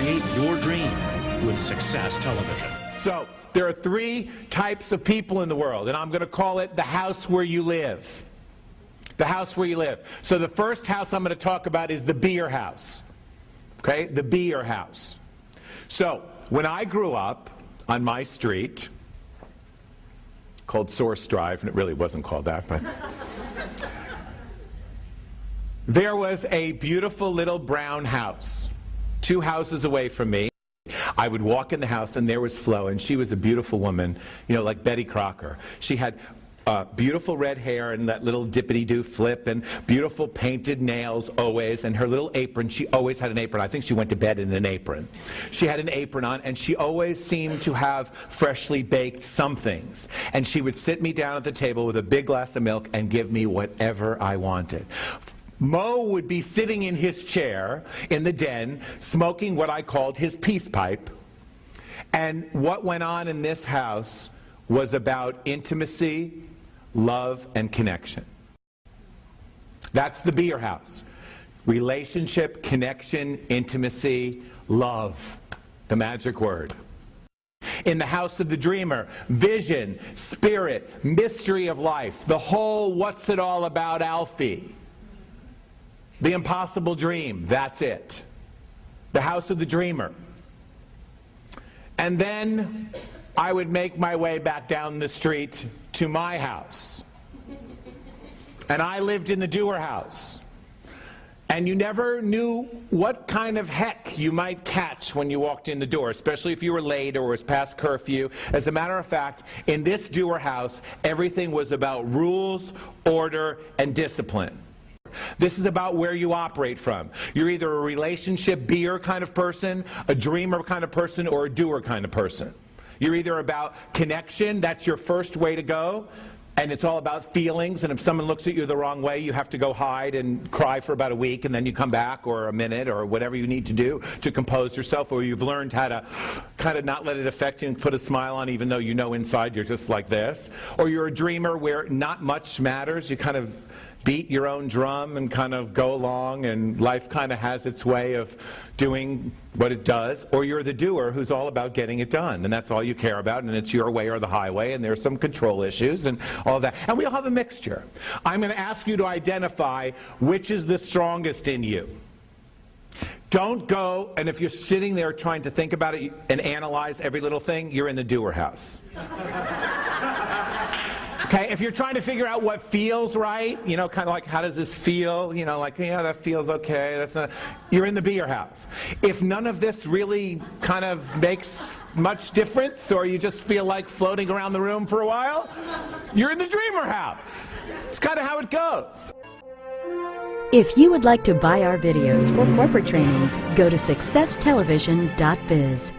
Create your dream with Success Television. So, there are three types of people in the world, and I'm going to call it the house where you live. The house where you live. So the first house I'm going to talk about is the beer house. Okay? The beer house. So, when I grew up on my street, called Source Drive, and it really wasn't called that, but there was a beautiful little brown house, 2 houses away from me. I would walk in the house, and there was Flo, and she was a beautiful woman, you know, like Betty Crocker. She had beautiful red hair and that little dippity-doo flip and beautiful painted nails always, and her little apron. She always had an apron. I think she went to bed in an apron. She had an apron on, and she always seemed to have freshly baked somethings. And she would sit me down at the table with a big glass of milk and give me whatever I wanted. Mo would be sitting in his chair in the den, smoking what I called his peace pipe. And what went on in this house was about intimacy, love, and connection. That's the beer house. Relationship, connection, intimacy, love. The magic word. In the house of the dreamer, vision, spirit, mystery of life, the whole what's it all about Alfie. The impossible dream, that's it. The house of the dreamer. And then I would make my way back down the street to my house. And I lived in the doer house. And you never knew what kind of heck you might catch when you walked in the door, especially if you were late or was past curfew. As a matter of fact, in this doer house, everything was about rules, order, and discipline. This is about where you operate from. You're either a relationship beer kind of person, a dreamer kind of person, or a doer kind of person. You're either about connection, that's your first way to go, and it's all about feelings, and if someone looks at you the wrong way, you have to go hide and cry for about a week, and then you come back, or a minute, or whatever you need to do to compose yourself, or you've learned how to kind of not let it affect you and put a smile on even though you know inside you're just like this. Or you're a dreamer where not much matters, you kind of beat your own drum and kind of go along, and life kind of has its way of doing what it does. Or you're the doer who's all about getting it done, and that's all you care about, and it's your way or the highway, and there's some control issues and all that. And we all have a mixture. I'm going to ask you to identify which is the strongest in you. Don't go, and if you're sitting there trying to think about it and analyze every little thing, you're in the doer house. Okay, if you're trying to figure out what feels right, you know, kind of like how does this feel, you know, like, yeah, that feels okay, that's not, you're in the beer house. If none of this really kind of makes much difference, or you just feel like floating around the room for a while, you're in the dreamer house. It's kind of how it goes. If you would like to buy our videos for corporate trainings, go to successtelevision.biz.